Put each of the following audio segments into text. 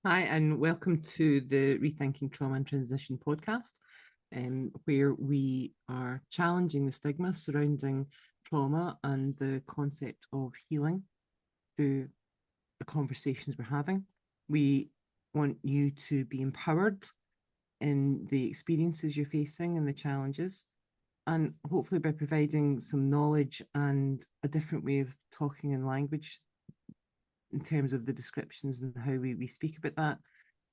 Hi, and welcome to the Rethinking Trauma and Transition podcast, where we are challenging the stigma surrounding trauma and the concept of healing through the conversations we're having. We want you to be empowered in the experiences you're facing and the challenges, and hopefully by providing some knowledge and a different way of talking and language in terms of the descriptions and how we speak about that,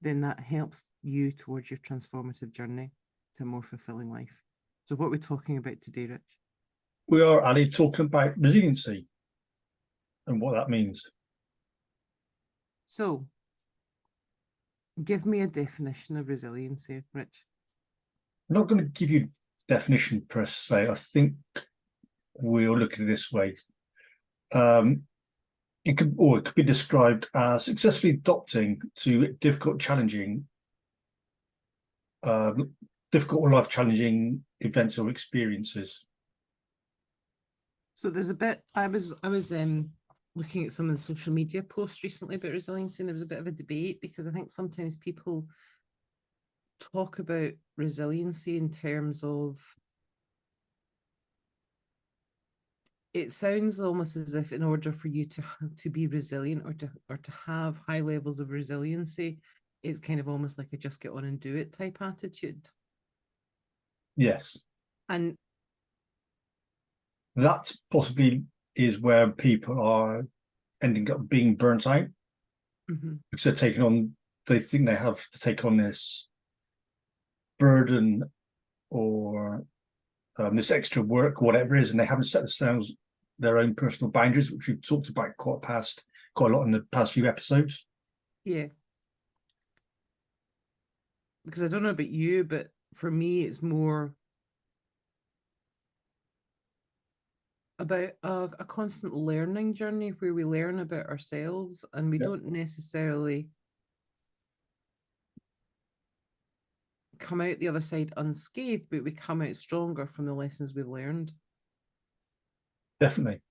then that helps you towards your transformative journey to a more fulfilling life. So what we're talking about today, Rich? We are, Ali, talking about resiliency and what that means. So give me a definition of resiliency, Rich. I'm not going to give you a definition per se. I think we'll look at it this way. It could be described as successfully adapting to difficult or life-challenging events or experiences. So there's a bit. I was looking at some of the social media posts recently about resiliency, and there was a bit of a debate because I think sometimes people talk about resiliency in terms of, it sounds almost as if in order for you to be resilient or to have high levels of resiliency, it's kind of almost like a just get on and do it type attitude. Yes. And that possibly is where people are ending up being burnt out because they think they have to take on this burden or this extra work, whatever it is, and they haven't set themselves their own personal boundaries, which we've talked about quite a lot in the past few episodes. Yeah. Because I don't know about you, but for me, it's more about a constant learning journey where we learn about ourselves and we don't necessarily come out the other side unscathed, but we come out stronger from the lessons we've learned. Definitely.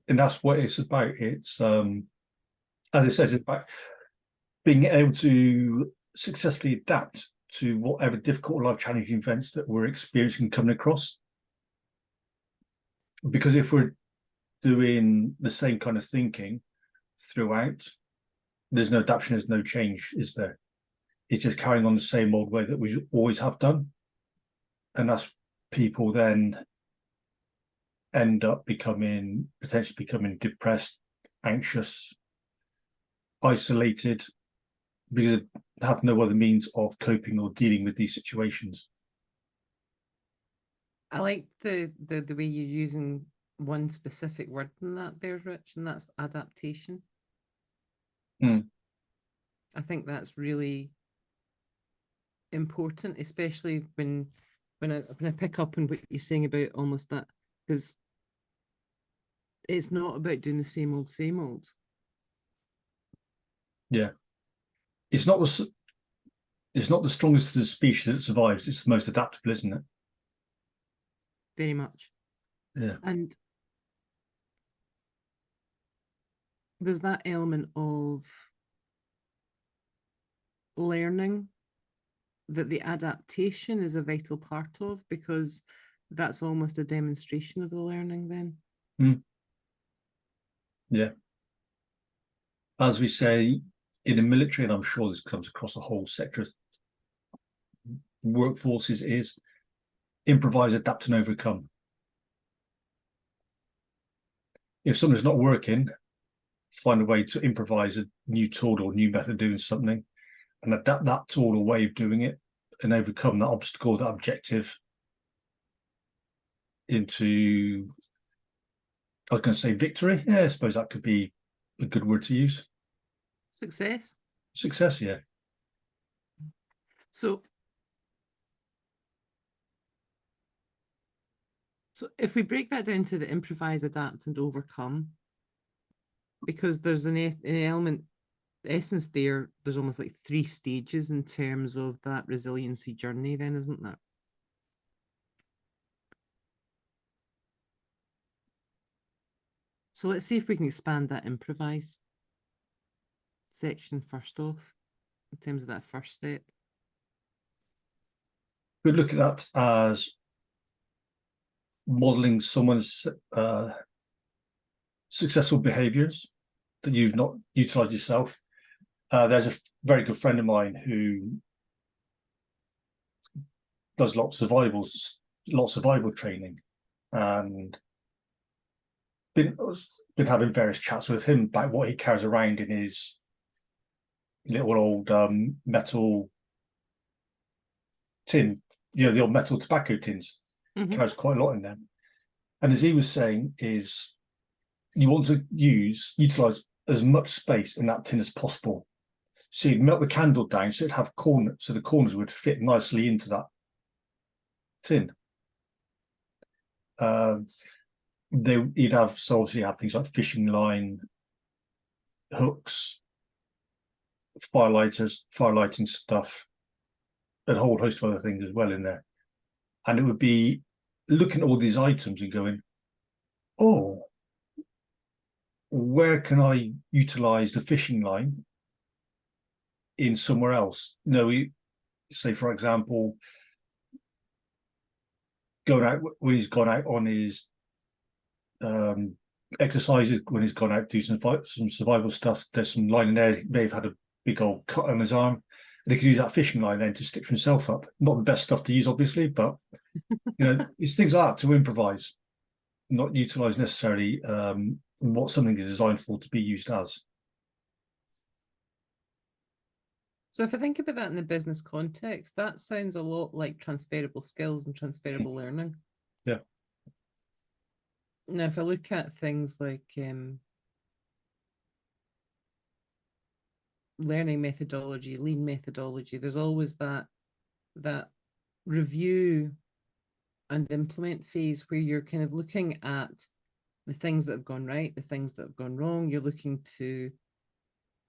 And that's what it's about. It's, as it says, it's about being able to successfully adapt to whatever difficult life-challenging events that we're experiencing and coming across. Because if we're doing the same kind of thinking throughout, there's no adaptation, there's no change, is there? It's just carrying on the same old way that we always have done. And that's people then end up potentially becoming depressed, anxious, isolated, because they have no other means of coping or dealing with these situations. I like the way you're using one specific word in that there, Rich, and that's adaptation. I think that's really important, especially when I pick up on what you're saying about almost that, because it's not about doing the same old, same old. Yeah. It's not the strongest of the species that survives. It's the most adaptable, isn't it? Very much. Yeah. And there's that element of learning that the adaptation is a vital part of, because that's almost a demonstration of the learning then. Yeah. As we say in the military, and I'm sure this comes across the whole sector of workforces, is improvise, adapt, and overcome. If something's not working, find a way to improvise a new tool or new method of doing something and adapt that tool or way of doing it and overcome that obstacle, that objective into, I was going to say victory. Yeah, I suppose that could be a good word to use. Success. Success, yeah. So if we break that down to the improvise, adapt, and overcome, because there's an element, essence there's almost like 3 stages in terms of that resiliency journey then, isn't there? So let's see if we can expand that improvise section first off. in terms of that first step? We look at that as modeling someone's successful behaviors that you've not utilized yourself. There's a very good friend of mine who does lots of survival training, and been having various chats with him about what he carries around in his little old metal tin, the old metal tobacco tins. Carries quite a lot in them. And as he was saying, is you want to utilize as much space in that tin as possible. So you'd melt the candle down so it'd have corners, so the corners would fit nicely into that tin. You'd have, so obviously you have things like fishing line, hooks, firelighting stuff, and a whole host of other things as well in there. And it would be looking at all these items and going, oh, where can I utilize the fishing line in somewhere else? Say, for example, going out when he's gone out on his exercises, when he's gone out to do some survival stuff, there's some line in there. He may have had a big old cut on his arm, and he could use that fishing line then to stitch himself up. Not the best stuff to use, obviously, but it's things like that to improvise, not utilize necessarily what something is designed for to be used as. So if I think about that in a business context, that sounds a lot like transferable skills and transferable learning. Yeah. Now, if I look at things like learning methodology, lean methodology, there's always that review and implement phase where you're kind of looking at the things that have gone right, the things that have gone wrong. You're looking to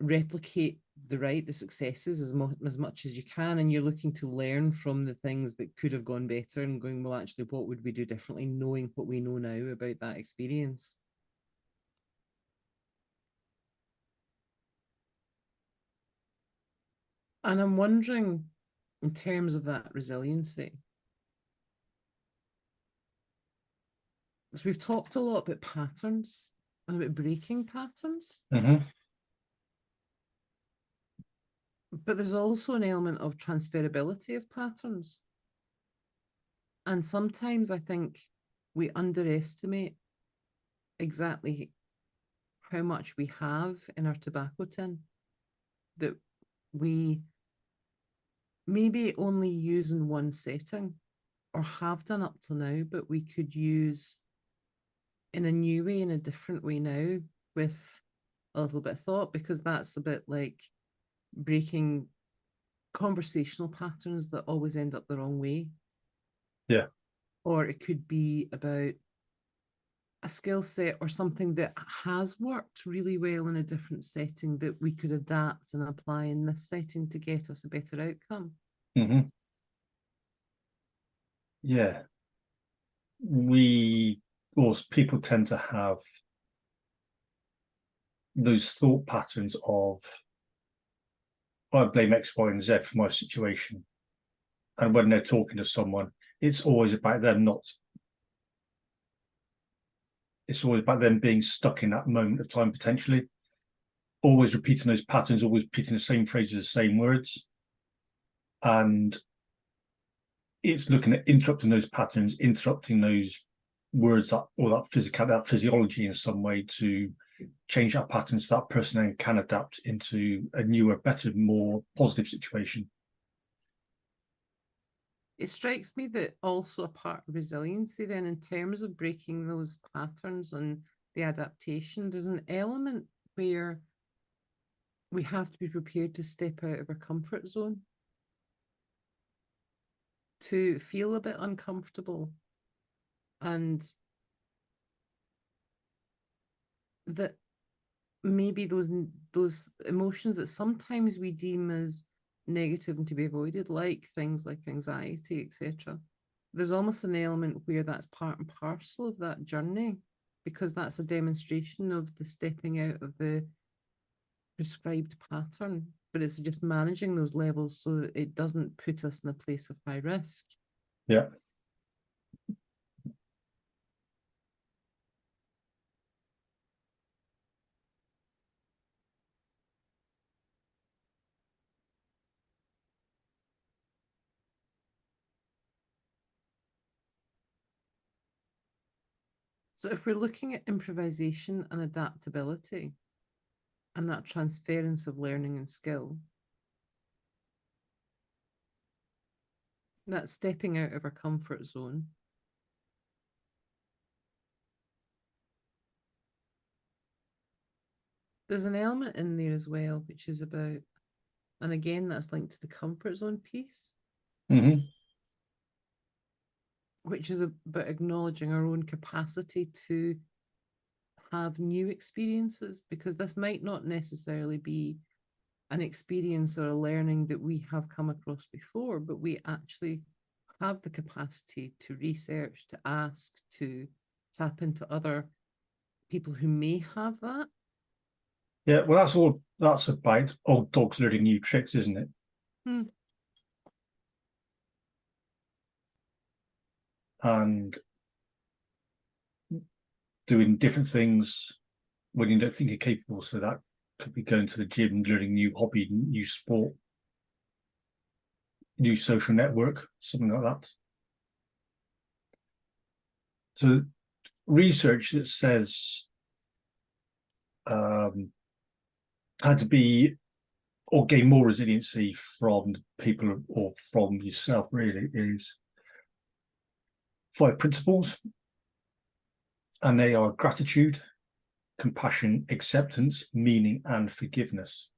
replicate the successes as much as you can, and you're looking to learn from the things that could have gone better and going, well, actually, what would we do differently, knowing what we know now about that experience. And I'm wondering, in terms of that resiliency, so we've talked a lot about patterns and about breaking patterns. But there's also an element of transferability of patterns. And sometimes I think we underestimate exactly how much we have in our tobacco tin that we maybe only use in one setting or have done up till now, but we could use in a new way, in a different way now, with a little bit of thought, because that's a bit like breaking conversational patterns that always end up the wrong way. Yeah. Or it could be about a skill set or something that has worked really well in a different setting that we could adapt and apply in this setting to get us a better outcome. Yeah. People tend to have those thought patterns of, I blame X, Y, and Z for my situation. And when they're talking to someone, it's always about them it's always about them being stuck in that moment of time, potentially. Always repeating those patterns, always repeating the same phrases, the same words. And it's looking at interrupting those patterns, interrupting those words, that physiology in some way to change that pattern so that person then can adapt into a newer, better, more positive situation. It strikes me that also a part of resiliency then, in terms of breaking those patterns and the adaptation, there's an element where we have to be prepared to step out of our comfort zone, to feel a bit uncomfortable, and that maybe those emotions that sometimes we deem as negative and to be avoided, like things like anxiety, etc. There's almost an element where that's part and parcel of that journey, because that's a demonstration of the stepping out of the prescribed pattern but it's just managing those levels so that it doesn't put us in a place of high risk. Yeah. So if we're looking at improvisation and adaptability and that transference of learning and skill, that stepping out of our comfort zone, there's an element in there as well, which is about, and again, that's linked to the comfort zone piece, which is about acknowledging our own capacity to have new experiences, because this might not necessarily be an experience or a learning that we have come across before, but we actually have the capacity to research, to ask, to tap into other people who may have that. Yeah, well, that's about old dogs learning new tricks, isn't it? And doing different things when you don't think you're capable. So that could be going to the gym, learning new hobby, new sport, new social network, something like that. So research that says how to be or gain more resiliency from people or from yourself really is 5 principles, and they are gratitude, compassion, acceptance, meaning, and forgiveness.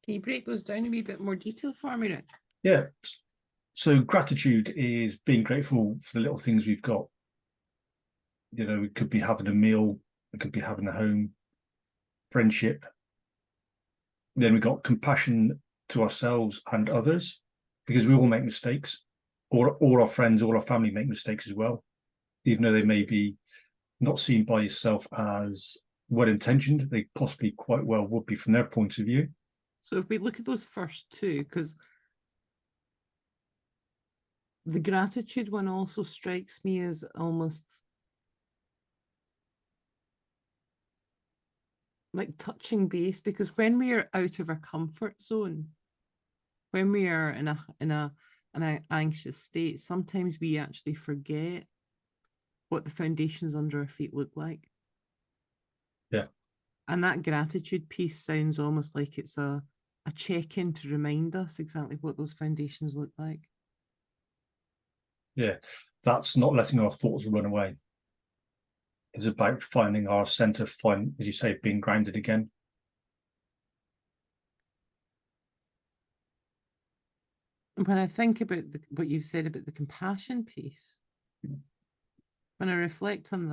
Can you break those down in a wee bit more detail for me, Rick? Yeah. So gratitude is being grateful for the little things we've got. You know, we could be having a meal, we could be having a home, friendship. Then we got compassion to ourselves and others, because we all make mistakes. All our friends, all our family make mistakes as well, even though they may be not seen by yourself as well-intentioned, they possibly quite well would be from their point of view. So if we look at those first two, because the gratitude one also strikes me as almost like touching base, because when we are out of our comfort zone, when we are in an anxious state, sometimes we actually forget what the foundations under our feet look like. Yeah. And that gratitude piece sounds almost like it's a check-in to remind us exactly what those foundations look like. Yeah, that's not letting our thoughts run away. It's about finding our center, as you say, being grounded again. And when I think about what you've said about the compassion piece, when I reflect on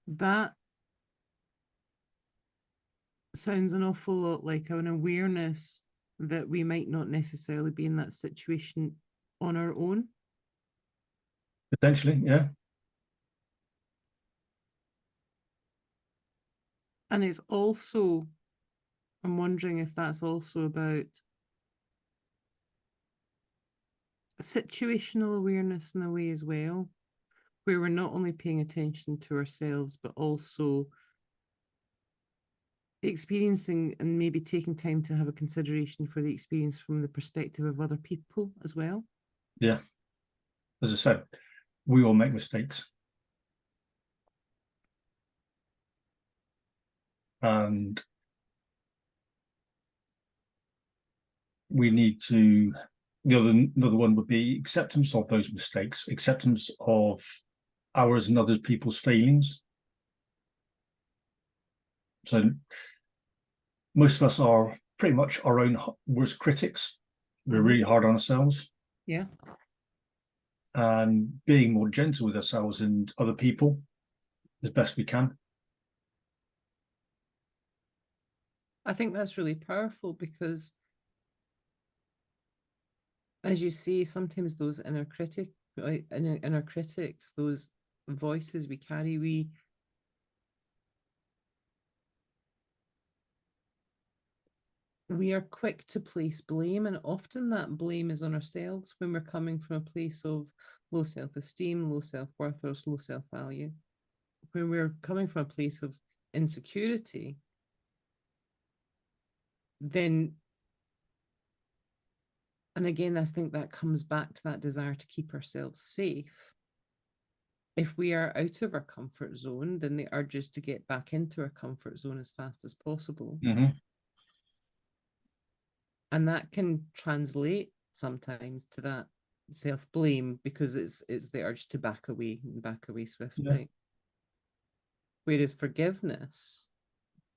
that sounds an awful lot like an awareness that we might not necessarily be in that situation on our own. Potentially, yeah. And it's also, I'm wondering if that's also about situational awareness in a way as well, where we're not only paying attention to ourselves, but also experiencing and maybe taking time to have a consideration for the experience from the perspective of other people as well. Yeah. As I said, we all make mistakes. And we need to, another one would be acceptance of those mistakes, acceptance of ours and other people's failings. So most of us are pretty much our own worst critics. We're really hard on ourselves. Yeah. And being more gentle with ourselves and other people as best we can. I think that's really powerful, because as you say, sometimes those inner critics, those voices we carry, we are quick to place blame, and often that blame is on ourselves when we're coming from a place of low self-esteem, low self-worth, or low self-value. When we're coming from a place of insecurity, then, and again, I think that comes back to that desire to keep ourselves safe. If we are out of our comfort zone, then the urge is to get back into our comfort zone as fast as possible. And that can translate sometimes to that self-blame, because it's the urge to back away and back away swiftly. Yeah. Whereas forgiveness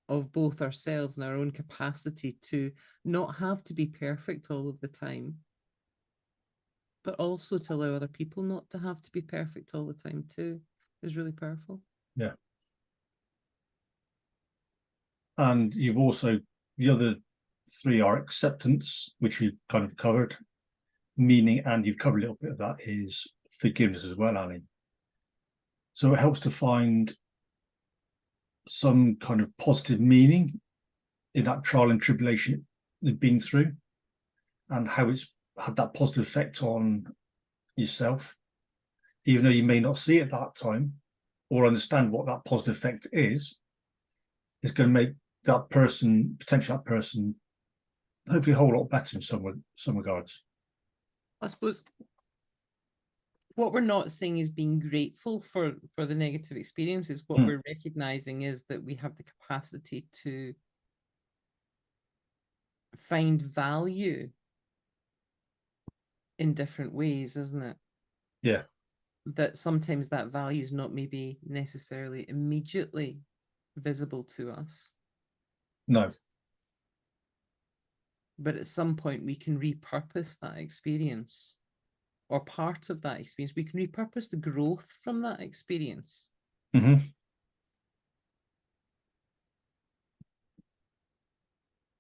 of both ourselves and our own capacity to not have to be perfect all of the time, but also to allow other people not to have to be perfect all the time too, is really powerful. Yeah. And you've also, the other three are acceptance, which we've kind of covered, meaning, and you've covered a little bit of that, is forgiveness as well, Ali. So it helps to find some kind of positive meaning in that trial and tribulation they've been through, and how it's had that positive effect on yourself, even though you may not see it at that time or understand what that positive effect is going to make that person, potentially that person, hopefully a whole lot better in some regards. I suppose what we're not saying is being grateful for the negative experiences. What we're recognizing is that we have the capacity to find value in different ways, isn't it? Yeah. That sometimes that value is not maybe necessarily immediately visible to us. No. But at some point we can repurpose that experience, or part of that experience. We can repurpose the growth from that experience.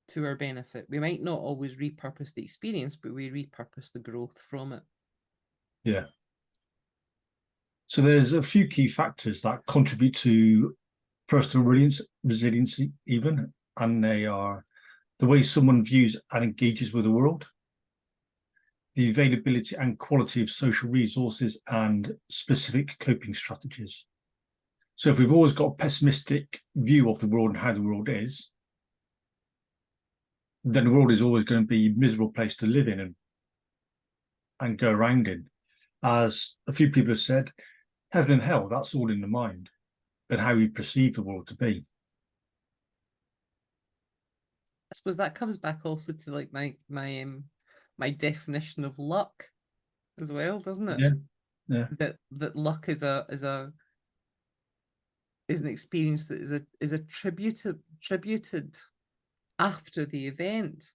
To our benefit. We might not always repurpose the experience, but we repurpose the growth from it. Yeah. So there's a few key factors that contribute to personal resiliency even, and they are the way someone views and engages with the world, the availability and quality of social resources, and specific coping strategies. So if we've always got a pessimistic view of the world and how the world is, then the world is always going to be a miserable place to live in and go around in. As a few people have said, heaven and hell, that's all in the mind, and how we perceive the world to be. I suppose that comes back also to like my definition of luck as well, doesn't it? Yeah. That luck is an experience that is attributed after the event.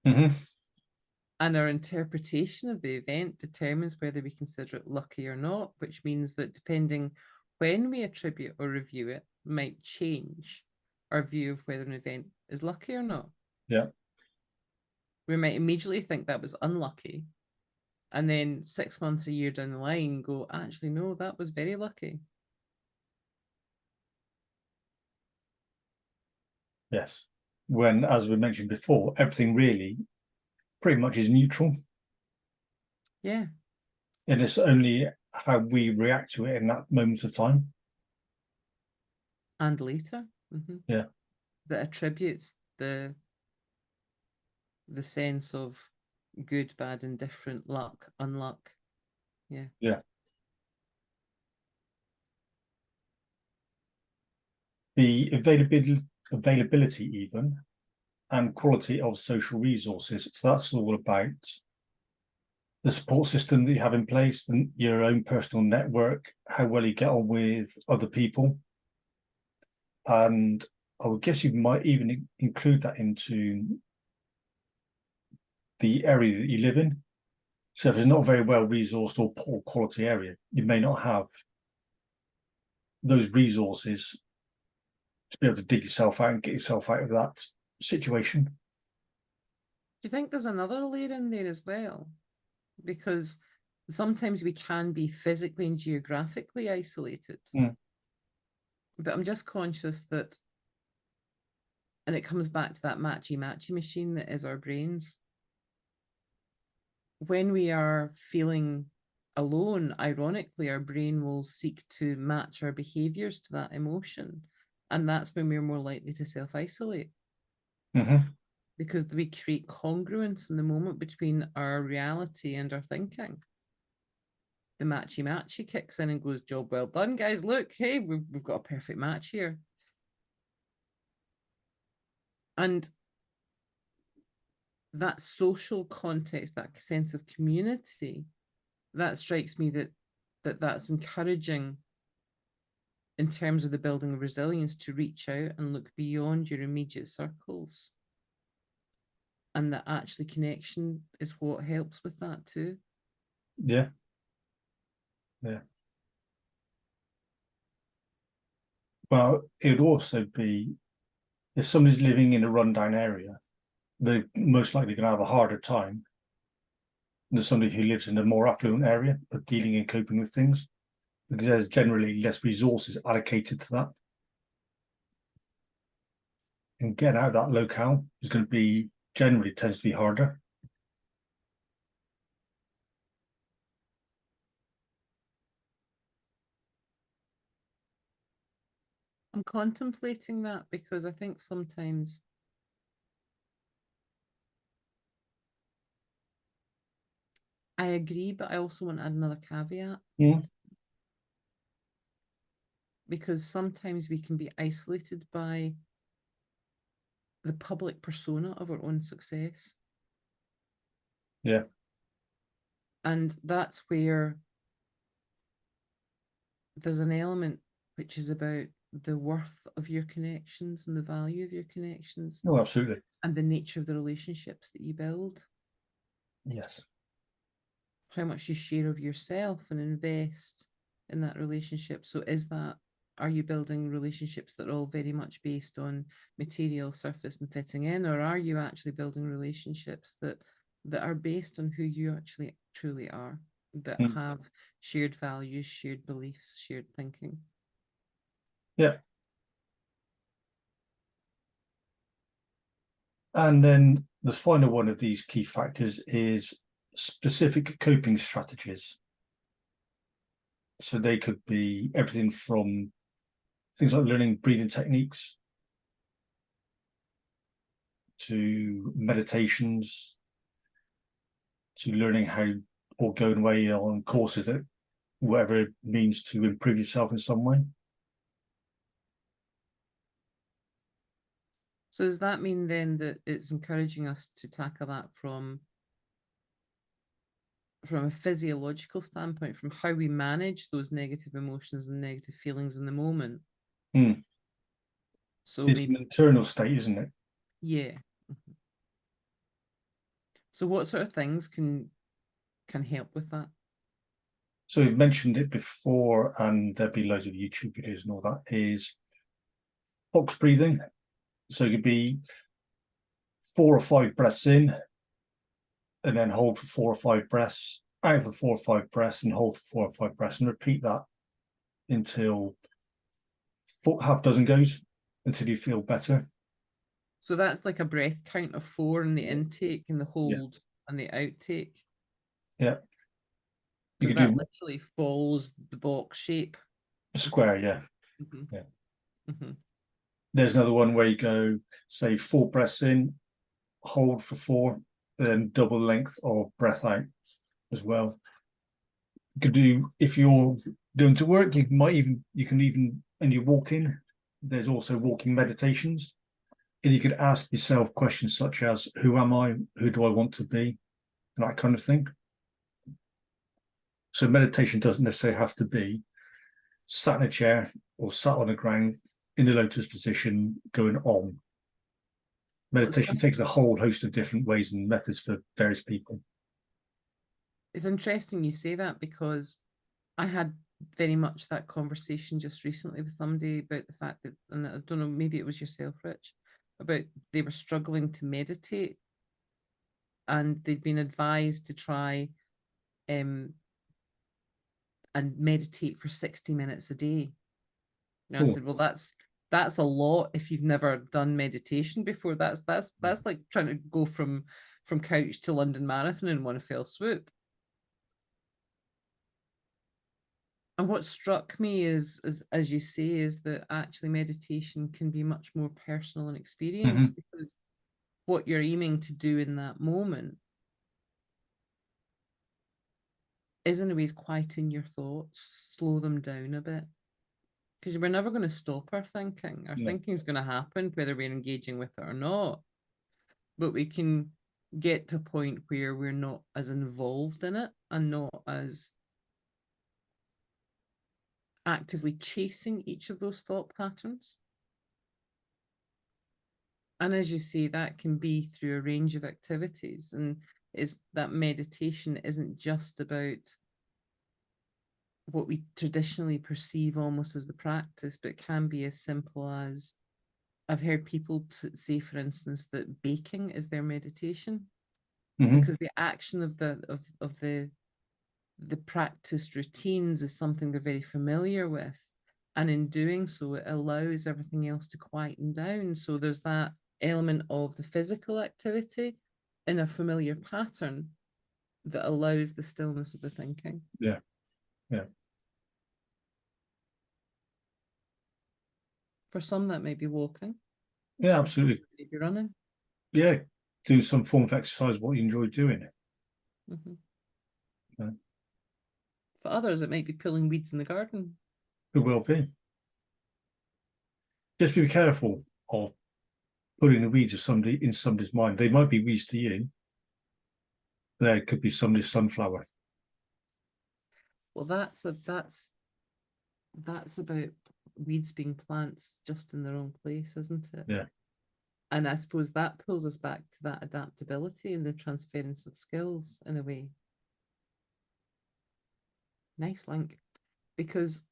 And our interpretation of the event determines whether we consider it lucky or not, which means that depending when we attribute or review it might change our view of whether an event is lucky or not. Yeah. We might immediately think that was unlucky, and then 6 months, a year down the line go, actually, no, that was very lucky. Yes. When, as we mentioned before, everything really pretty much is neutral. Yeah. And it's only how we react to it in that moment of time. And later. Yeah. That attributes the sense of good, bad, indifferent, luck, unluck. Yeah. Yeah. The availability even, and quality of social resources. So that's all about the support system that you have in place, and your own personal network, how well you get on with other people. And I would guess you might even include that into the area that you live in. So if it's not a very well resourced or poor quality area, you may not have those resources to be able to dig yourself out and get yourself out of that situation. Do you think there's another layer in there as well? Because sometimes we can be physically and geographically isolated. But I'm just conscious that And it comes back to that matchy machine that is our brains. When we are feeling alone, ironically, our brain will seek to match our behaviors to that emotion. And that's when we're more likely to self-isolate. Because we create congruence in the moment between our reality and our thinking. The matchy kicks in and goes, job well done, guys. Look, hey, we've got a perfect match here. And that social context, that sense of community, that strikes me that's encouraging in terms of the building of resilience, to reach out and look beyond your immediate circles. And that actually connection is what helps with that too. Yeah. Well, it would also be, if somebody's living in a rundown area, they're most likely going to have a harder time than somebody who lives in a more affluent area of dealing and coping with things, because there's generally less resources allocated to that. And getting out of that locale is going to be, generally tends to be harder. I'm contemplating that, because I think sometimes I agree, but I also want to add another caveat. Because sometimes we can be isolated by the public persona of our own success. Yeah. And that's where there's an element which is about the worth of your connections and the value of your connections. Oh, absolutely. And the nature of the relationships that you build. Yes. How much you share of yourself and invest in that relationship. So are you building relationships that are all very much based on material, surface and fitting in, or are you actually building relationships that are based on who you actually truly are, that have shared values, shared beliefs, shared thinking? Yeah. And then the final one of these key factors is specific coping strategies. So they could be everything from things like learning breathing techniques to meditations, to learning how, or going away on courses that, whatever it means, to improve yourself in some way. So does that mean then that it's encouraging us to tackle that from a physiological standpoint, from how we manage those negative emotions and negative feelings in the moment? So it's an internal state, isn't it? Yeah. So what sort of things can help with that? So we've mentioned it before, and there'll be loads of YouTube videos and all that, is box breathing. So it could be 4 or 5 breaths in, and then hold for 4 or 5 breaths, out for 4 or 5 breaths, and hold for 4 or 5 breaths, and repeat that until half dozen goes, until you feel better. So that's like a breath count of 4 in the intake and the hold and the outtake. Yeah. Because that literally follows the box shape. Square, yeah. There's another one where you go, say, 4 breaths in, hold for 4, then double length of breath out as well. You could do, if you're going to work, you can even, and you're walking, there's also walking meditations. And you could ask yourself questions such as, who am I? Who do I want to be? And that kind of thing. So meditation doesn't necessarily have to be sat in a chair or sat on the ground in the lotus position going on. Meditation takes a whole host of different ways and methods for various people. It's interesting you say that, because I had very much that conversation just recently with somebody about the fact that, and I don't know, maybe it was yourself, Rich, about they were struggling to meditate, and they'd been advised to try and meditate for 60 minutes a day. And I said, well, that's a lot if you've never done meditation before. That's like trying to go from couch to London Marathon in one fell swoop. And what struck me is as you say, is that actually meditation can be much more personal and experience, because what you're aiming to do in that moment is in a way quieten your thoughts, slow them down a bit. Because we're never going to stop our thinking. Our thinking is going to happen whether we're engaging with it or not. But we can get to a point where we're not as involved in it and not as actively chasing each of those thought patterns. And as you say, that can be through a range of activities. And is that meditation isn't just about what we traditionally perceive almost as the practice, but can be as simple as, I've heard people say, for instance, that baking is their meditation, because the action of the practiced routines is something they're very familiar with, and in doing so, it allows everything else to quieten down. So there's that element of the physical activity in a familiar pattern that allows the stillness of the thinking. Yeah. For some, that may be walking. Yeah, absolutely. Maybe running. Yeah, do some form of exercise what you enjoy doing. Yeah. For others, it might be pulling weeds in the garden. Could well be. Just be careful of putting the weeds of somebody in somebody's mind. They might be weeds to you. There could be somebody's sunflower. Well, that's about weeds being plants just in the wrong place, isn't it? Yeah. And I suppose that pulls us back to that adaptability and the transference of skills in a way. Nice link. Because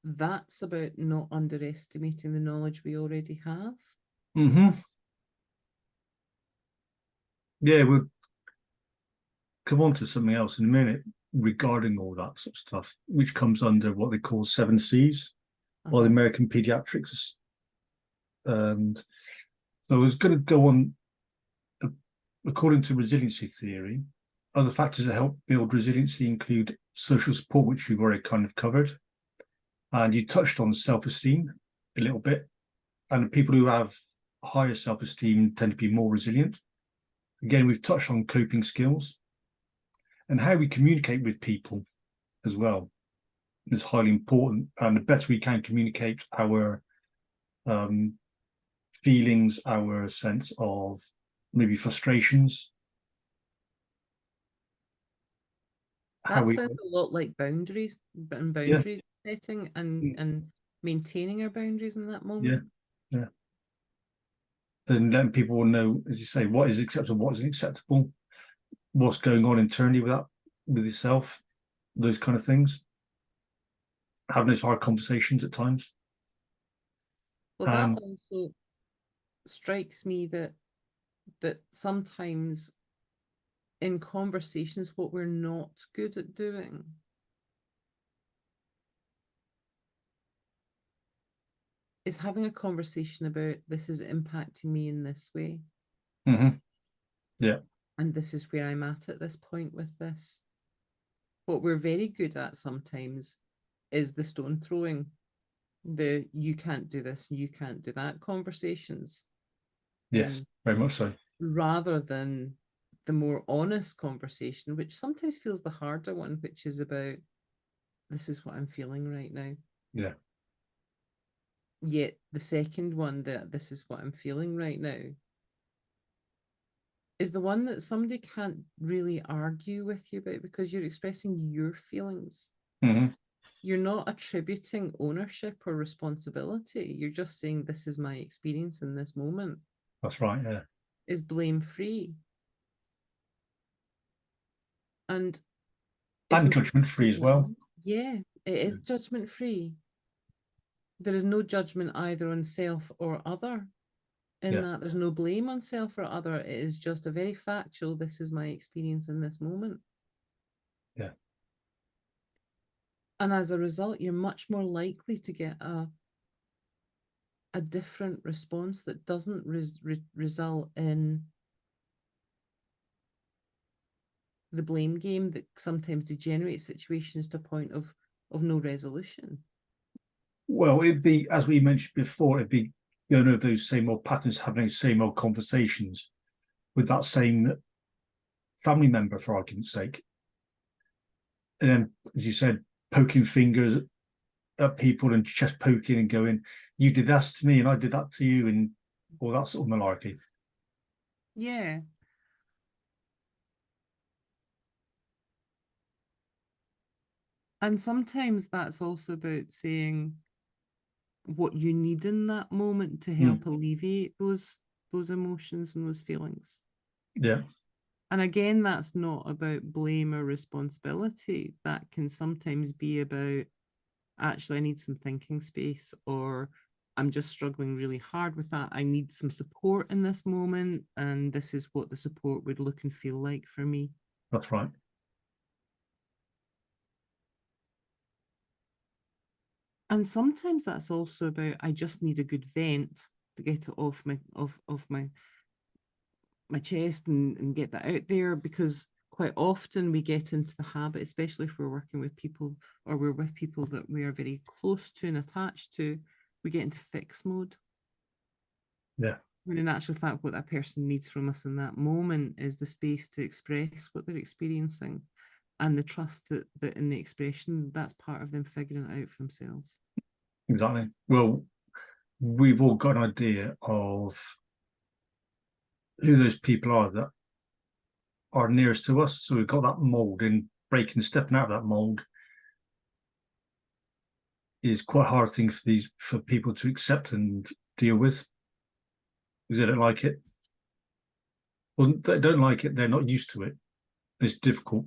that's about not underestimating the knowledge we already have. Yeah, we'll come on to something else in a minute regarding all that sort of stuff, which comes under what they call 7 C's, or the American Pediatrics. And so I was going to go on, according to resiliency theory, other factors that help build resiliency include social support, which we've already kind of covered. And you touched on self-esteem a little bit. And people who have higher self-esteem tend to be more resilient. Again, we've touched on coping skills and how we communicate with people as well is highly important. And the better we can communicate our feelings, our sense of maybe frustrations. That sounds a lot like boundaries and boundaries setting and maintaining our boundaries in that moment. Yeah. And letting people know, as you say, what is acceptable, what isn't acceptable, what's going on internally with yourself, those kind of things. Having those hard conversations at times. Well, that also strikes me that sometimes in conversations, what we're not good at doing is having a conversation about, this is impacting me in this way. Yeah. And this is where I'm at this point with this. What we're very good at sometimes is the stone throwing, the you can't do this, you can't do that conversations. Yes, very much so. Rather than the more honest conversation, which sometimes feels the harder one, which is about, this is what I'm feeling right now. Yeah. Yet the second one, that this is what I'm feeling right now, is the one that somebody can't really argue with you about, because you're expressing your feelings. You're not attributing ownership or responsibility. You're just saying, this is my experience in this moment. That's right, yeah. Is blame free. And judgment free as well. Yeah, it is judgment free. There is no judgment either on self or other. In that there's no blame on self or other. It is just a very factual, this is my experience in this moment. Yeah. And as a result, you're much more likely to get a different response that doesn't result in the blame game that sometimes degenerates situations to a point of no resolution. Well, it'd be, as we mentioned before, it'd be going over those same old patterns, having those same old conversations with that same family member, for argument's sake. And then, as you said, poking fingers at people and chest poking and going, you did that to me and I did that to you, and all that sort of malarkey. Yeah. And sometimes that's also about saying what you need in that moment to help alleviate those emotions and those feelings. Yeah. And again, that's not about blame or responsibility. That can sometimes be about, actually, I need some thinking space, or I'm just struggling really hard with that. I need some support in this moment, and this is what the support would look and feel like for me. That's right. And sometimes that's also about, I just need a good vent to get it off my chest and get that out there, because quite often we get into the habit, especially if we're working with people or we're with people that we are very close to and attached to, we get into fix mode. Yeah. When in actual fact, what that person needs from us in that moment is the space to express what they're experiencing, and the trust that in the expression, that's part of them figuring it out for themselves. Exactly. Well, we've all got an idea of who those people are that are nearest to us. So we've got that mold, and breaking, stepping out of that mold is quite a hard thing for people to accept and deal with, because they don't like it. Well, they don't like it. They're not used to it. It's difficult.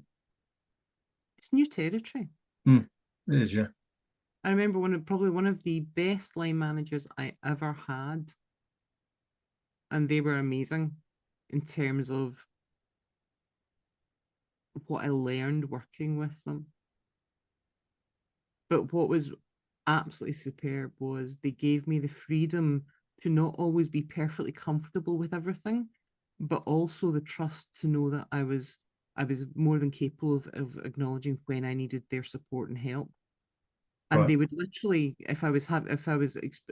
It's new territory. It is, yeah. I remember probably one of the best line managers I ever had, and they were amazing in terms of what I learned working with them. But what was absolutely superb was they gave me the freedom to not always be perfectly comfortable with everything, but also the trust to know that I was more than capable of acknowledging when I needed their support and help. And Right. they would literally, if I was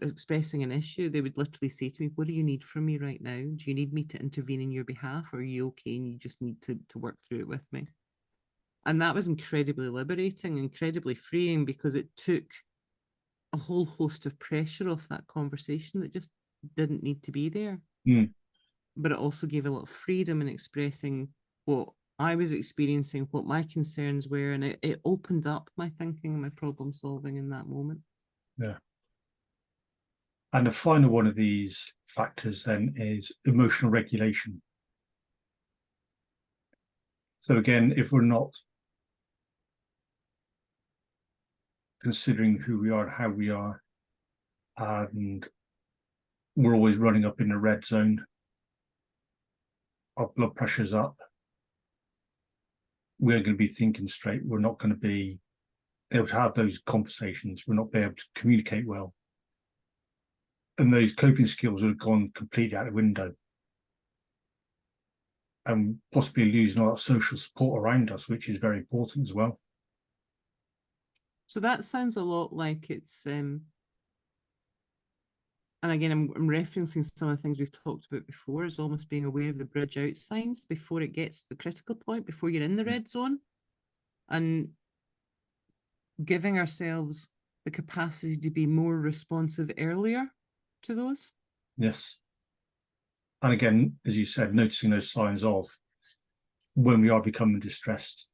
expressing an issue, they would literally say to me, "What do you need from me right now? Do you need me to intervene in your behalf, or are you okay and you just need to work through it with me?" And that was incredibly liberating, incredibly freeing, because it took a whole host of pressure off that conversation that just didn't need to be there. But it also gave a lot of freedom in expressing what I was experiencing, what my concerns were, and it opened up my thinking and my problem solving in that moment. Yeah. And the final one of these factors then is emotional regulation. So again, if we're not considering who we are and how we are, and we're always running up in the red zone, our blood pressure's up, we're going to be thinking straight. We're not going to be able to have those conversations. We're not be able to communicate well. And those coping skills have gone completely out the window. And possibly losing all that social support around us, which is very important as well. So that sounds a lot like it's, and again, I'm referencing some of the things we've talked about before, as almost being aware of the bridge out signs before it gets to the critical point, before you're in the red zone, and giving ourselves the capacity to be more responsive earlier to those. Yes. And again, as you said, noticing those signs of when we are becoming distressed,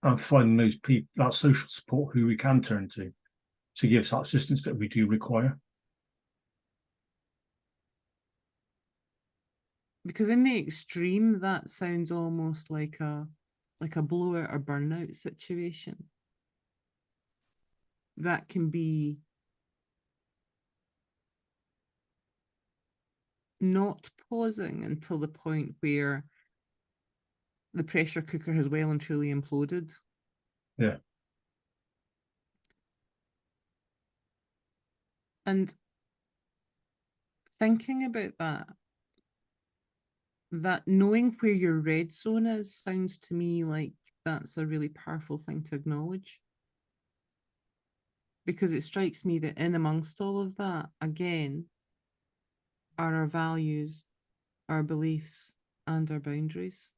and finding those people, that social support who we can turn to give us that assistance that we do require. Because in the extreme, that sounds almost like a blowout or burnout situation. That can be not pausing until the point where the pressure cooker has well and truly imploded. Yeah. And thinking about that knowing where your red zone is sounds to me like that's a really powerful thing to acknowledge. Because it strikes me that in amongst all of that, again, are our values, our beliefs, and our boundaries.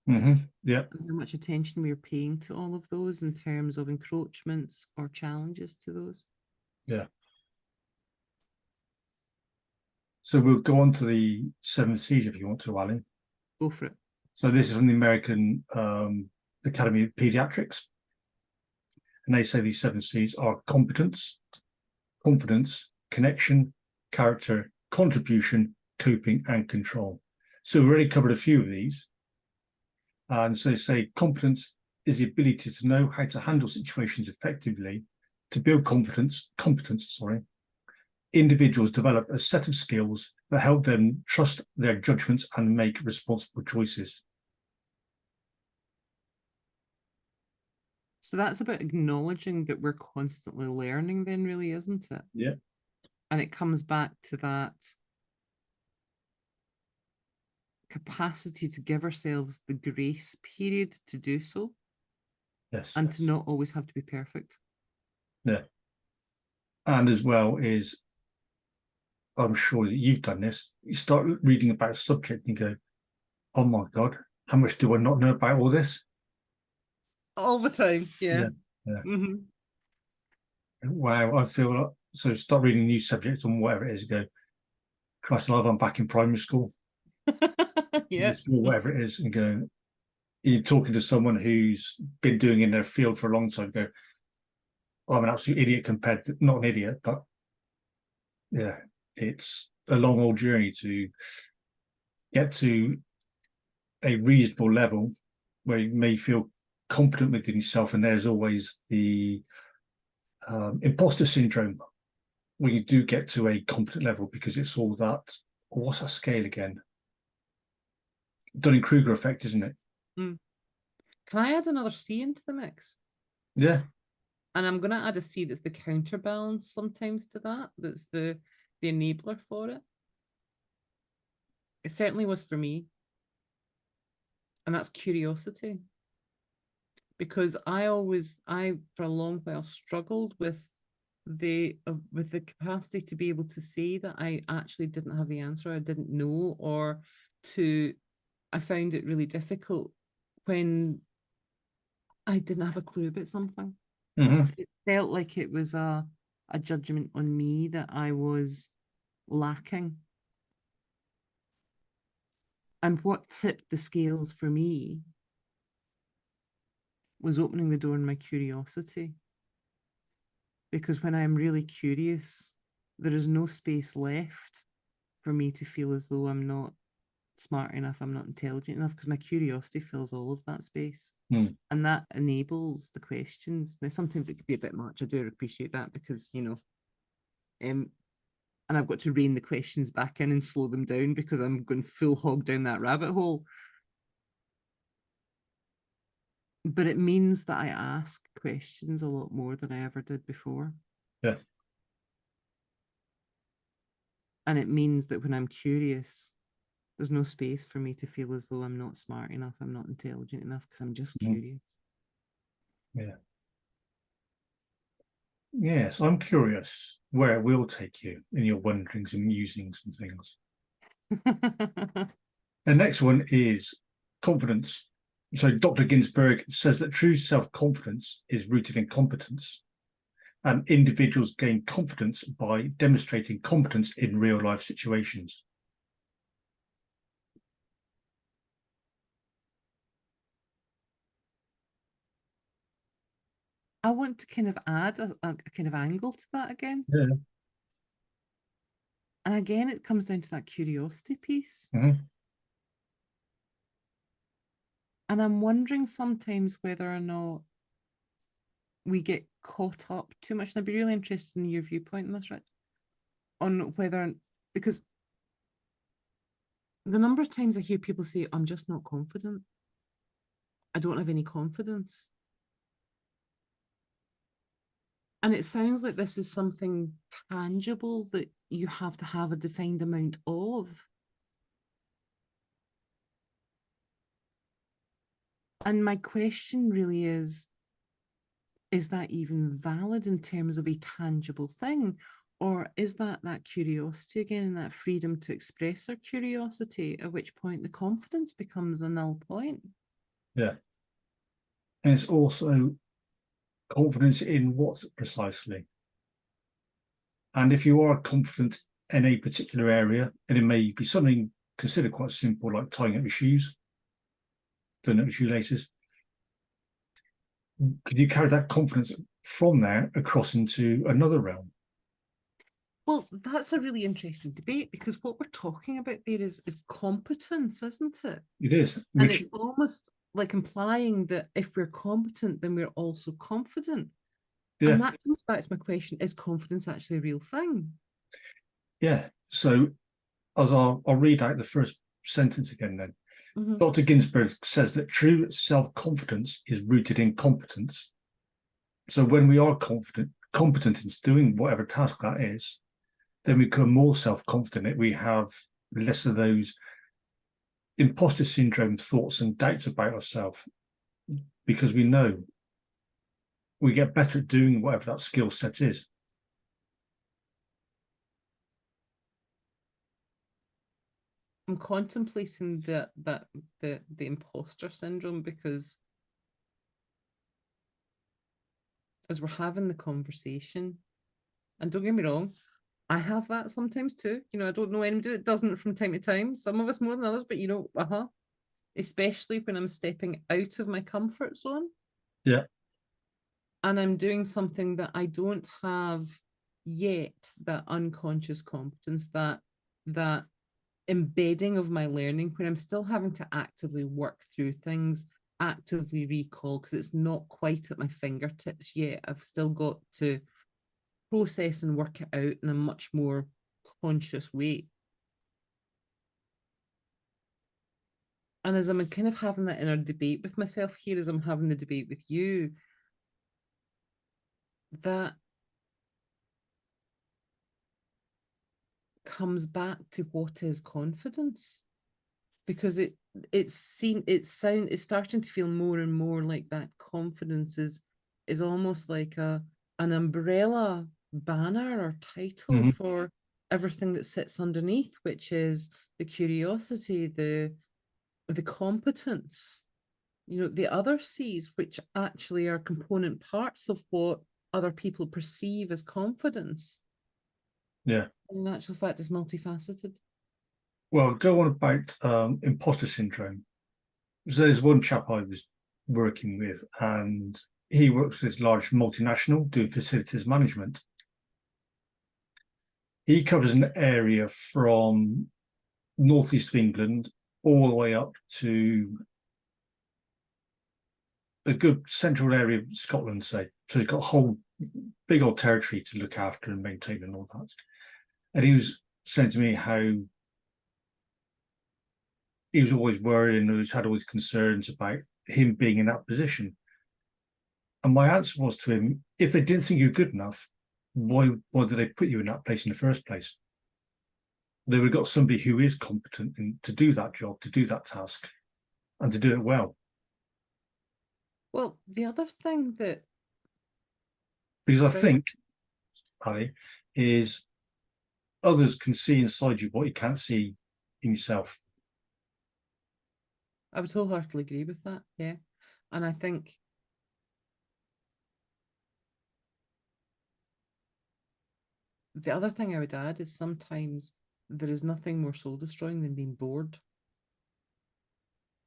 Yeah. And how much attention we're paying to all of those in terms of encroachments or challenges to those. Yeah. So we'll go on to the 7 C's if you want to, Ali. Go for it. So this is from the American Academy of Pediatrics. And they say these 7 C's are competence, confidence, connection, character, contribution, coping, and control. So we've already covered a few of these. And so they say competence is the ability to know how to handle situations effectively, to build competence, individuals develop a set of skills that help them trust their judgments and make responsible choices. So that's about acknowledging that we're constantly learning then, really, isn't it? Yeah. And it comes back to that capacity to give ourselves the grace period to do so. Yes. And to not always have to be perfect. Yeah. And as well is, I'm sure that you've done this, you start reading about a subject and you go, oh my God, how much do I not know about all this? All the time, yeah. Wow, I feel like, so start reading new subjects on whatever it is, you go, Christ alive, I'm back in primary school. Yeah. Whatever it is, and go, you're talking to someone who's been doing in their field for a long time, go, I'm an absolute idiot compared to, not an idiot, but yeah, it's a long old journey to get to a reasonable level where you may feel confident within yourself. And there's always the imposter syndrome when you do get to a competent level, because it's all that, what's that scale again? Dunning-Kruger effect, isn't it? Can I add another C into the mix? Yeah. And I'm going to add a C that's the counterbalance sometimes to that. That's the enabler for it. It certainly was for me. And that's curiosity. Because I for a long while struggled with the capacity to be able to say that I actually didn't have the answer, I didn't know, or I found it really difficult when I didn't have a clue about something. It felt like it was a judgment on me that I was lacking. And what tipped the scales for me was opening the door in my curiosity. Because when I'm really curious, there is no space left for me to feel as though I'm not smart enough, I'm not intelligent enough, because my curiosity fills all of that space. And that enables the questions. Now, sometimes it could be a bit much. I do appreciate that because, and I've got to rein the questions back in and slow them down because I'm going full hog down that rabbit hole. But it means that I ask questions a lot more than I ever did before. Yeah. And it means that when I'm curious, there's no space for me to feel as though I'm not smart enough, I'm not intelligent enough, because I'm just curious. Yeah. Yes, I'm curious where it will take you in your wonderings and musings and things. The next one is confidence. So Dr. Ginsberg says that true self-confidence is rooted in competence, and individuals gain confidence by demonstrating competence in real-life situations. I want to kind of add a kind of angle to that again. Yeah. And again, it comes down to that curiosity piece. And I'm wondering sometimes whether or not we get caught up too much. And I'd be really interested in your viewpoint on this, Rich, on whether, because the number of times I hear people say, I'm just not confident. I don't have any confidence. And it sounds like this is something tangible that you have to have a defined amount of. And my question really is that even valid in terms of a tangible thing? Or is that curiosity again, and that freedom to express our curiosity, at which point the confidence becomes a null point? Yeah. And it's also confidence in what precisely. And if you are confident in a particular area, and it may be something considered quite simple, like tying up your shoes, doing up your shoelaces, could you carry that confidence from there across into another realm? Well, that's a really interesting debate, because what we're talking about there is competence, isn't it? It is. And it's almost like implying that if we're competent, then we're also confident. Yeah. And that comes back to my question, is confidence actually a real thing? Yeah. So as I'll read out the first sentence again then. Mm-hmm. Dr. Ginsberg says that true self-confidence is rooted in competence. So when we are competent in doing whatever task that is, then we become more self-confident. We have less of those imposter syndrome thoughts and doubts about ourselves, because we know we get better at doing whatever that skill set is. I'm contemplating the imposter syndrome, because as we're having the conversation, and don't get me wrong, I have that sometimes too. You know, I don't know anybody that doesn't from time to time. Some of us more than others, but you know, especially when I'm stepping out of my comfort zone. Yeah. And I'm doing something that I don't have yet, that unconscious competence, that embedding of my learning, when I'm still having to actively work through things, actively recall, because it's not quite at my fingertips yet. I've still got to process and work it out in a much more conscious way. And as I'm kind of having that inner debate with myself here, as I'm having the debate with you, that comes back to what is confidence, because it's starting to feel more and more like that confidence is almost like an umbrella banner or title for everything that sits underneath, which is the curiosity, the competence, you know, the other C's, which actually are component parts of what other people perceive as confidence. Yeah. And in actual fact, is multifaceted. Well, go on about imposter syndrome. So there's one chap I was working with, and he works with this large multinational doing facilities management. He covers an area from northeast of England all the way up to a good central area of Scotland, say. So he's got a whole big old territory to look after and maintain and all that. And he was saying to me how he was always worried and he had always concerns about him being in that position. And my answer was to him, if they didn't think you were good enough, why did they put you in that place in the first place? They would have got somebody who is competent to do that job, to do that task, and to do it well. Well, the other thing that... Because I think, Ali, is others can see inside you what you can't see in yourself. I would wholeheartedly agree with that, yeah. And I think the other thing I would add is sometimes there is nothing more soul destroying than being bored.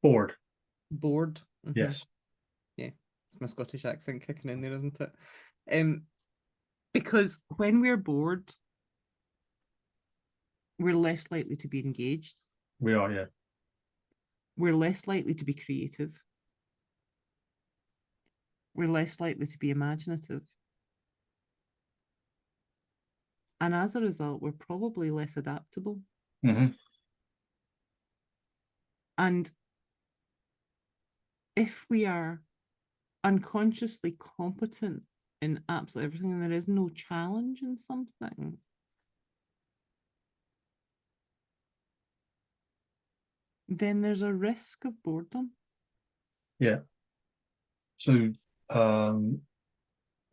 Bored. Bored. Yes. Yeah, it's my Scottish accent kicking in there, isn't it? Because when we're bored, we're less likely to be engaged. We are, yeah. We're less likely to be creative. We're less likely to be imaginative. And as a result, we're probably less adaptable. And if we are unconsciously competent in absolutely everything and there is no challenge in something, then there's a risk of boredom. Yeah. So something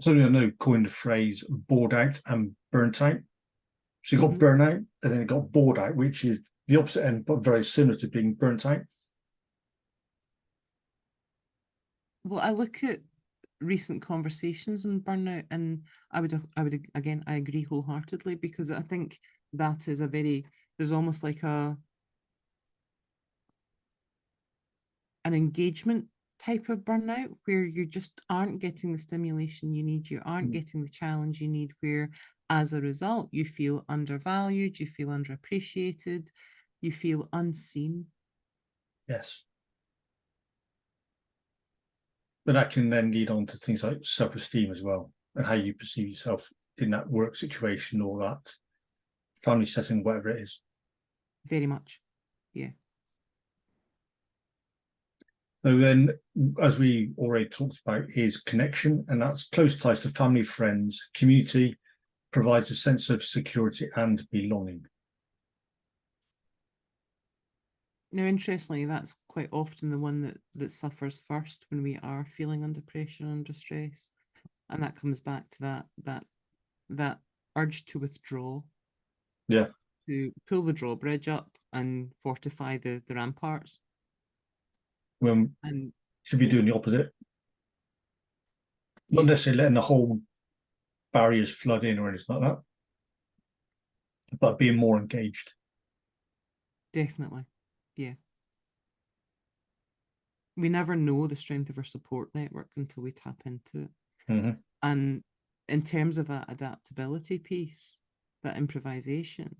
I know coined the phrase bored out and burnt out. So you got burnout and then you got bored out, which is the opposite end, but very similar to being burnt out. Well, I look at recent conversations on burnout, and I would again, I agree wholeheartedly, because I think that is there's almost like an engagement type of burnout where you just aren't getting the stimulation you need, you aren't getting the challenge you need, where as a result you feel undervalued, you feel underappreciated, you feel unseen. Yes. But that can then lead on to things like self-esteem as well, and how you perceive yourself in that work situation or that family setting, whatever it is. Very much. Yeah. So then, as we already talked about, is connection, and that's close ties to family, friends, community, provides a sense of security and belonging. Now, interestingly, that's quite often the one that suffers first when we are feeling under pressure, under stress, and that comes back to that urge to withdraw. Yeah. To pull the drawbridge up and fortify the ramparts. When and should be doing the opposite. Not yeah, necessarily letting the whole barriers flood in or anything like that, but being more engaged. definitely. Yeah. We never know the strength of our support network until we tap into it. And in terms of that adaptability piece, that improvisation,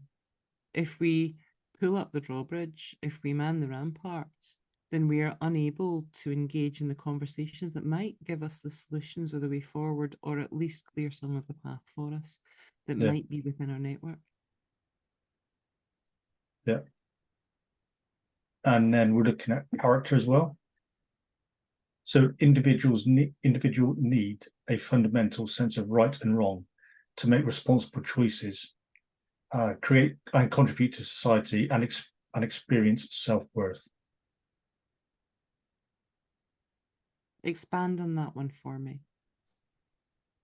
if we pull up the drawbridge, if we man the ramparts, then we are unable to engage in the conversations that might give us the solutions or the way forward, or at least clear some of the path for us that might be within our network. Yeah. And then we're looking at character as well. So individual need a fundamental sense of right and wrong to make responsible choices, create and contribute to society, and experience self-worth. Expand on that one for me.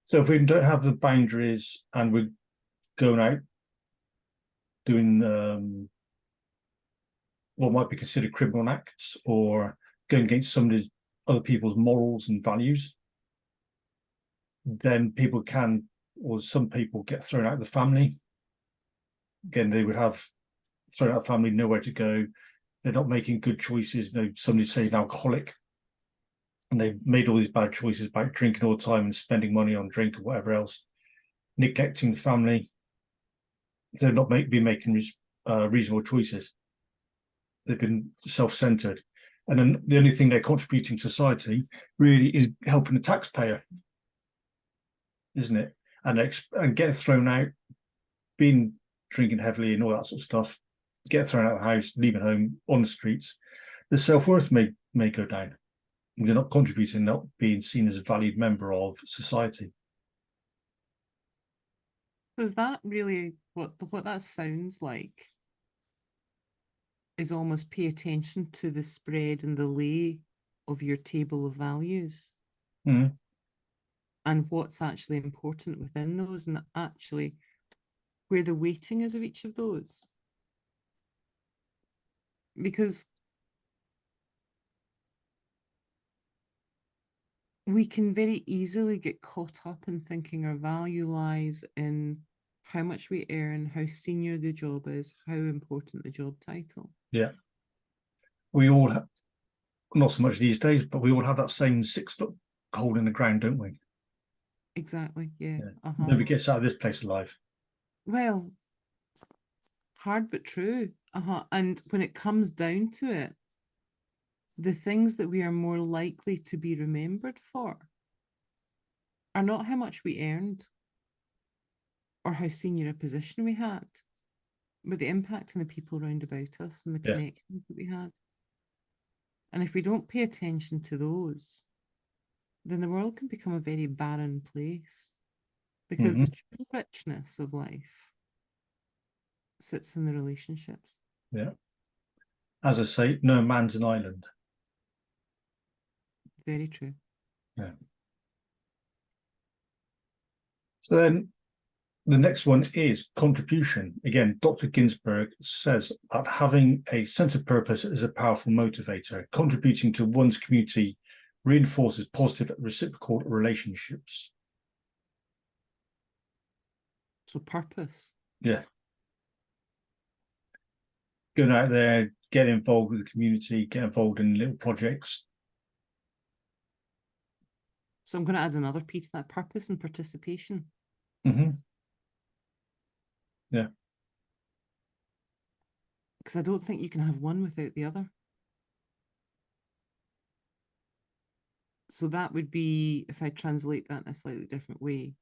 So if we don't have the boundaries and we're going out doing what might be considered criminal acts or going against other people's morals and values, then people can, or some people get thrown out of the family. Again, they would have thrown out of family, nowhere to go. They're not making good choices. You know, somebody say an alcoholic, and they've made all these bad choices about drinking all the time and spending money on drink or whatever else, neglecting the family. They're not making reasonable choices. They've been self-centered, and then the only thing they're contributing to society really is helping the taxpayer, isn't it? And get thrown out, being drinking heavily and all that sort of stuff, get thrown out of the house, leaving home, on the streets. The self-worth may go down. They're not contributing, not being seen as a valued member of society. Is that really what that sounds like? Is almost pay attention to the spread and the lay of your table of values, and what's actually important within those, and actually where the weighting is of each of those. Because we can very easily get caught up in thinking our value lies in how much we earn, how senior the job is, how important the job title. Yeah. We all have, not so much these days, but we all have that same 6 foot hole in the ground, don't we? Exactly, yeah. Nobody gets out of this place alive. Well, hard but true. And when it comes down to it, the things that we are more likely to be remembered for are not how much we earned or how senior a position we had, but the impact on the people around about us and the connections that we had. And if we don't pay attention to those, then the world can become a very barren place, because the true richness of life sits in the relationships. Yeah. As I say, no man's an island. Very true. Yeah. So then the next one is contribution. Again, Dr. Ginsberg says that having a sense of purpose is a powerful motivator. Contributing to one's community reinforces positive reciprocal relationships. So purpose. Yeah. Going out there, get involved with the community, get involved in little projects. So I'm going to add another piece to that: purpose and participation. Yeah. Because I don't think you can have one without the other. So that would be, if I translate that in a slightly different way,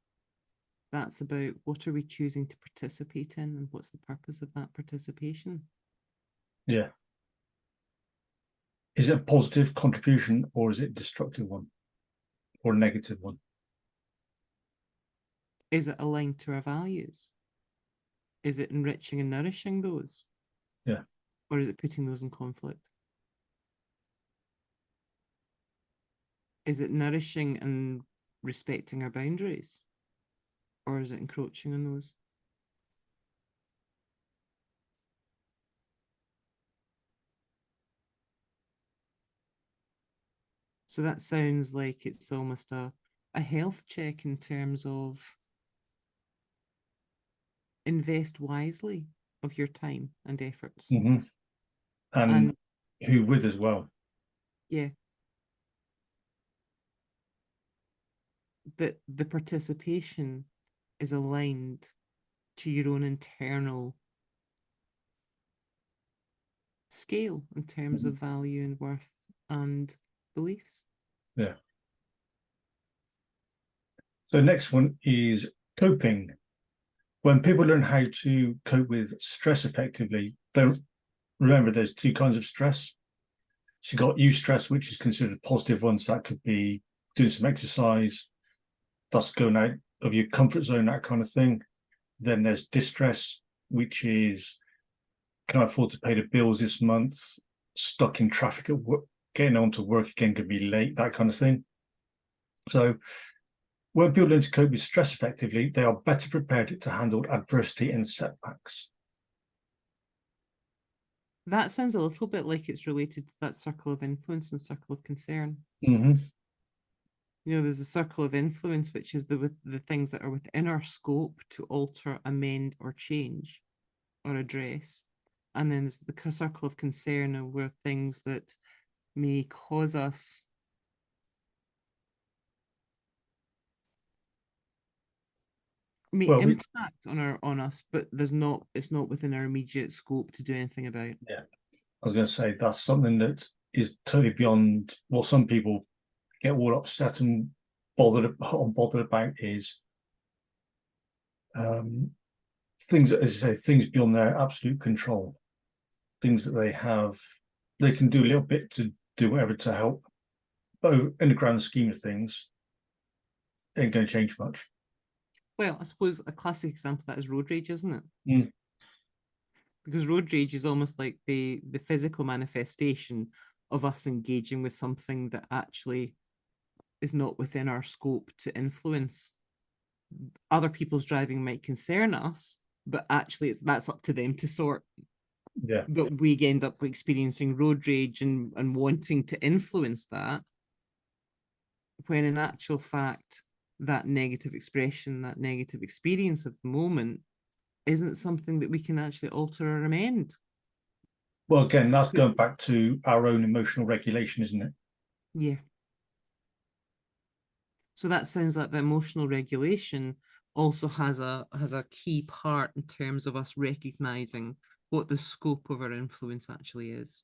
that's about what are we choosing to participate in and what's the purpose of that participation. Yeah. Is it a positive contribution or is it a destructive one or a negative one? Is it aligned to our values? Is it enriching and nourishing those? Yeah. Or is it putting those in conflict? Is it nourishing and respecting our boundaries? Or is it encroaching on those? So that sounds like it's almost a health check in terms of invest wisely of your time and efforts. And who with as well. Yeah. That the participation is aligned to your own internal scale in terms of value and worth and beliefs. Yeah. So next one is coping. When people learn how to cope with stress effectively, they remember there's two kinds of stress. So you've got eustress, which is considered positive ones. That could be doing some exercise, thus going out of your comfort zone, that kind of thing. Then there's distress, which is, can I afford to pay the bills this month? Stuck in traffic at work, getting on to work again could be late, that kind of thing. So when people learn to cope with stress effectively, they are better prepared to handle adversity and setbacks. That sounds a little bit like it's related to that circle of influence and circle of concern. There's a circle of influence, which is the things that are within our scope to alter, amend, or change, or address. And then there's the circle of concern, where things that may cause us impact on us, but it's not within our immediate scope to do anything about. Yeah, I was going to say that's something that is totally beyond what some people get all upset and bothered about is things, as I say, things beyond their absolute control, things that they can do a little bit to do whatever to help, but in the grand scheme of things, it ain't going to change much. Well, I suppose a classic example of that is road rage, isn't it? Because road rage is almost like the physical manifestation of us engaging with something that actually is not within our scope to influence. Other people's driving might concern us, but actually that's up to them to sort. Yeah. But we end up experiencing road rage and wanting to influence that, when in actual fact, that negative expression, that negative experience of the moment isn't something that we can actually alter or amend. Well, again, that's going back to our own emotional regulation, isn't it? Yeah. So that sounds like the emotional regulation also has a key part in terms of us recognizing what the scope of our influence actually is.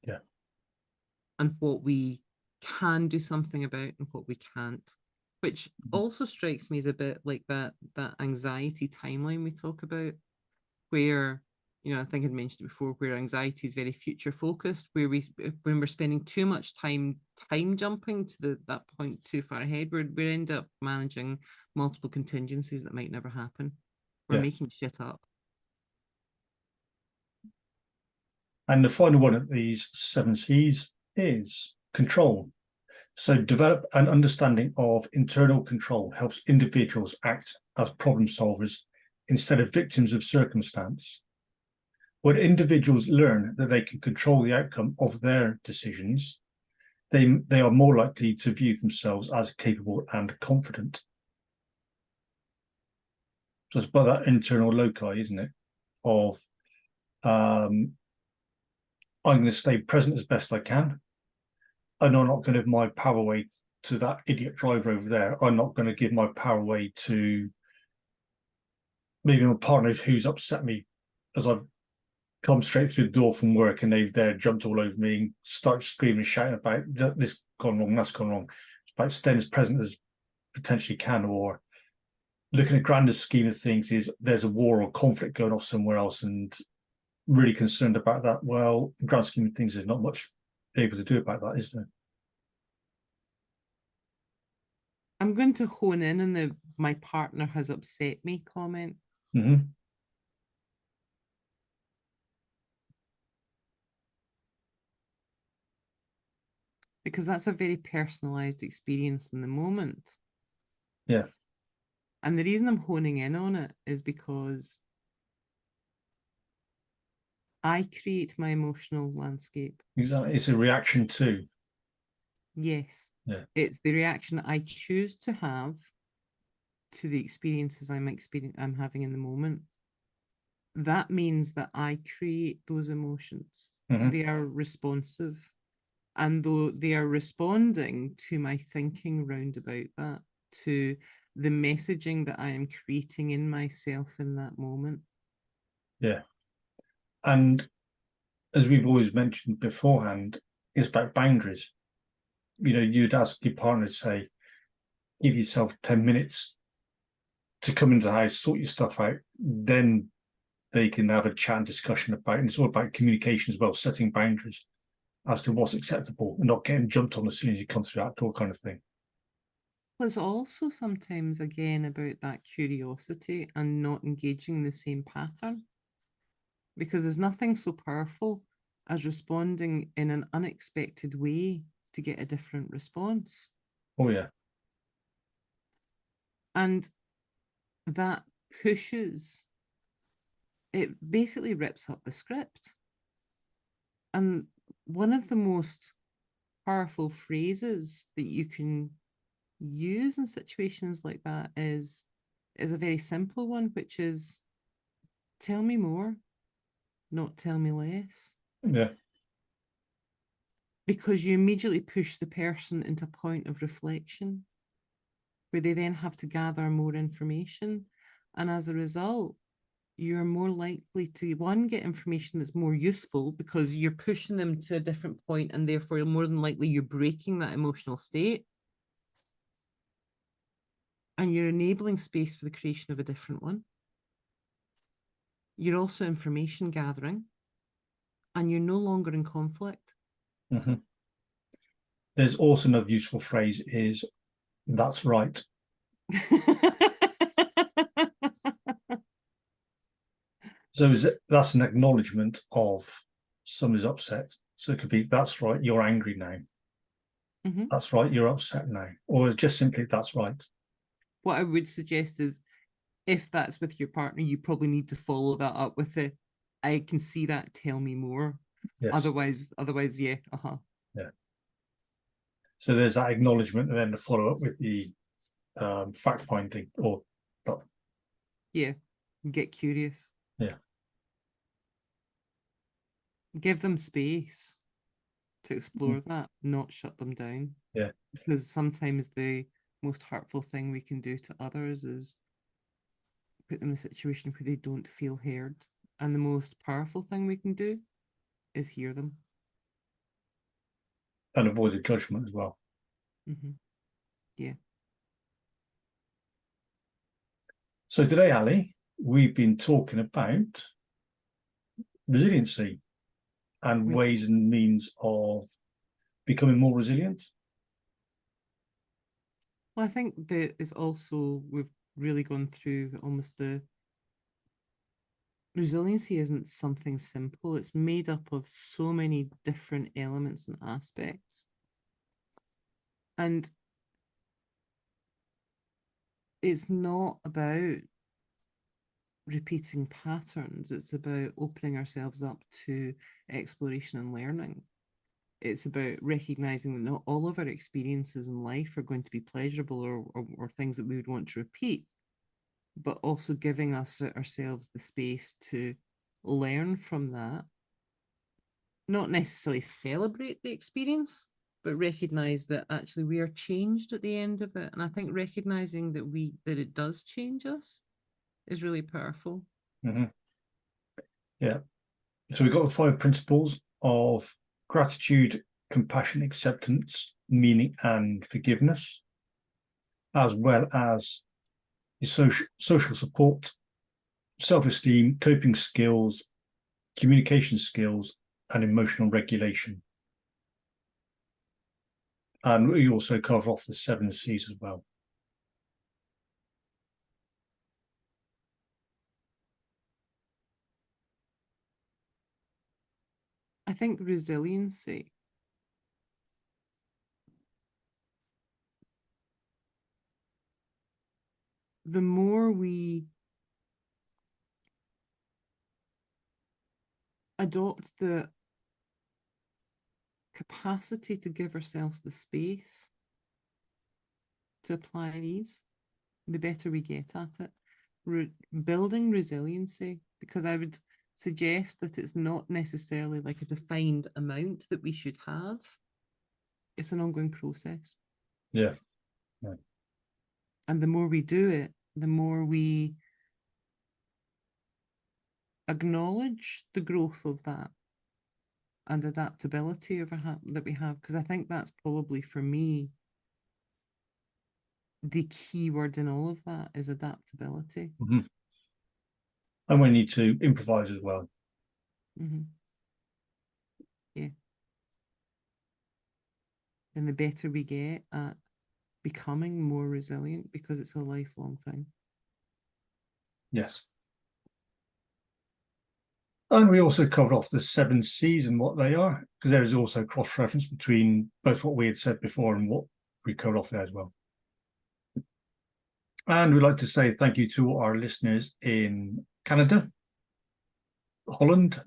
Yeah. And what we can do something about and what we can't, which also strikes me as a bit like that anxiety timeline we talk about, where you know, I think I'd mentioned it before, where anxiety is very future focused, where when we're spending too much time jumping to that point too far ahead, we end up managing multiple contingencies that might never happen. We're making shit up. And the final one of these 7 C's is control. So develop an understanding of internal control helps individuals act as problem solvers instead of victims of circumstance. When individuals learn that they can control the outcome of their decisions, they are more likely to view themselves as capable and confident. So it's by that internal loci, isn't it? Of I'm going to stay present as best I can. And I'm not going to give my power away to that idiot driver over there. I'm not going to give my power away to maybe my partner who's upset me as I've come straight through the door from work and they've jumped all over me and start screaming and shouting about this gone wrong, that's gone wrong. It's about staying as present as potentially can, or looking at grander scheme of things is there's a war or conflict going off somewhere else and really concerned about that. Well, in grand scheme of things, there's not much able to do about that, is there? I'm going to hone in on the "my partner has upset me" comment. Mm-hmm. Because that's a very personalized experience in the moment. Yeah. And the reason I'm honing in on it is because I create my emotional landscape. Exactly. It's a reaction to. Yes. Yeah. It's the reaction I choose to have to the experiences I'm having in the moment. That means that I create those emotions. Mm-hmm. They are responsive. And though they are responding to my thinking round about that, to the messaging that I am creating in myself in that moment. Yeah. And as we've always mentioned beforehand, it's about boundaries. You know, you'd ask your partner to say, give yourself 10 minutes to come into the house, sort your stuff out, then they can have a chat and discussion about it. And it's all about communication as well, setting boundaries as to what's acceptable and not getting jumped on as soon as you come through that door kind of thing. Well, it's also sometimes, again, about that curiosity and not engaging the same pattern. Because there's nothing so powerful as responding in an unexpected way to get a different response. Oh, yeah. And that it basically rips up the script. And one of the most powerful phrases that you can use in situations like that is a very simple one, which is, tell me more, not tell me less. Yeah. Because you immediately push the person into a point of reflection where they then have to gather more information. And as a result, you're more likely to, one, get information that's more useful because you're pushing them to a different point, and therefore more than likely you're breaking that emotional state. And you're enabling space for the creation of a different one. You're also information gathering, and you're no longer in conflict. Mm-hmm. There's also another useful phrase is, that's right. So that's an acknowledgement of somebody's upset. So it could be, that's right, you're angry now. Mm-hmm. That's right, you're upset now. Or just simply, that's right. What I would suggest is, if that's with your partner, you probably need to follow that up with a, I can see that, tell me more. Yes. Otherwise, yeah. Yeah. So there's that acknowledgement, and then the follow up with the fact finding, or yeah, get curious. Yeah. Give them space to explore that, not shut them down. Yeah. Because sometimes the most hurtful thing we can do to others is put them in a situation where they don't feel heard. And the most powerful thing we can do is hear them. And avoid the judgment as well. Mm-hmm. Yeah. So today, Ali, we've been talking about resiliency and ways and means of becoming more resilient? Well, I think that is also, we've really gone through almost the resiliency isn't something simple. It's made up of so many different elements and aspects. And it's not about repeating patterns. It's about opening ourselves up to exploration and learning. It's about recognizing that not all of our experiences in life are going to be pleasurable or things that we would want to repeat, but also giving ourselves the space to learn from that, not necessarily celebrate the experience, but recognize that actually we are changed at the end of it. And I think recognizing that it does change us is really powerful. Mm-hmm. Yeah. So we've got the 5 principles of gratitude, compassion, acceptance, meaning, and forgiveness, as well as your social support, self-esteem, coping skills, communication skills, and emotional regulation. And we also cover off the 7 C's as well. I think resiliency the more we adopt the capacity to give ourselves the space to apply these, the better we get at it. Building resiliency, because I would suggest that it's not necessarily like a defined amount that we should have. It's an ongoing process. Yeah. And the more we do it, the more we acknowledge the growth of that and adaptability that we have, because I think that's probably for me the key word in all of that is adaptability. Mm-hmm. And we need to improvise as well. Mm-hmm. Yeah. And the better we get at becoming more resilient, because it's a lifelong thing. Yes. And we also covered off the 7 C's and what they are, because there is also cross-reference between both what we had said before and what we covered off there as well. And we'd like to say thank you to our listeners in Canada, Holland,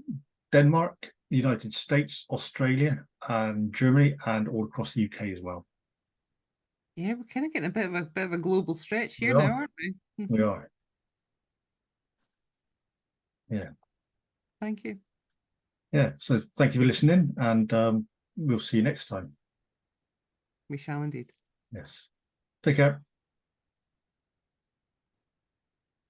Denmark, the United States, Australia, and Germany, and all across the UK as well. Yeah, we're kind of getting a bit of a global stretch here now, aren't we? We are. Yeah. Thank you. Yeah. So thank you for listening, and we'll see you next time. We shall indeed. Yes. Take care.